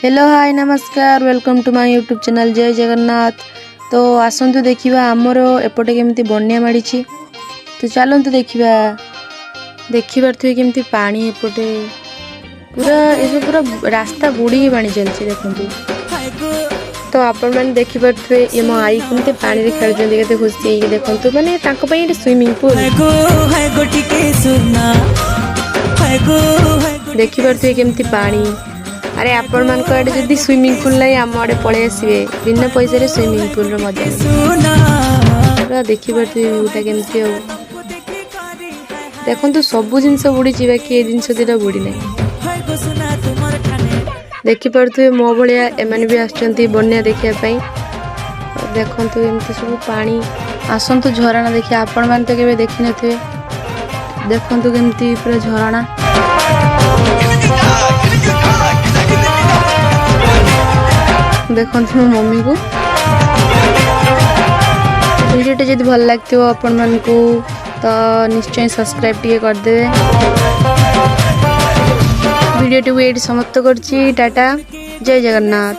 Hello hi नमस्कार welcome to my YouTube channel जय जगन्नाथ। तो आसतु देखा आमर एपटे केमती बन्या माड़ी। तो चलतु देखा देखिपे केमती पानी एपटे पूरा ये पूरा रास्ता बुड़ी पानी चलती देखते। तो आपण मैंने देखिपे ये मो आई केमती पानी रे खेलुछन केते खुशी देखंतु माने तांको पई ये स्विमिंग पूल देखिपे केमती पानी। अरे आपण मान को आडे जदी स्विमिंग पूल नै आम आडे पळे आसीबे बिना पैसा रे स्विमिंग पूल रो मजा पूरा देखिपे उटा केमती हो देखंतु सब जिंस बुड़ी जीवा कि ए जिंस दिरा बुड़ी नै देखिपे मो भलिया एमाने भी आछंती बन्या देखिया पई। देखंतु एमती सब पानी आसंतु झरना देखिया आपण मान तो केबे देखि नथिबे। देखंतु केमती पूरा झरना देखो मम्मी को वीडियो जब भल लगते आपण मान को तो निश्चय सब्सक्राइब टे करदे। वीडियो टी ये समाप्त करछि। टाटा जय जगन्नाथ।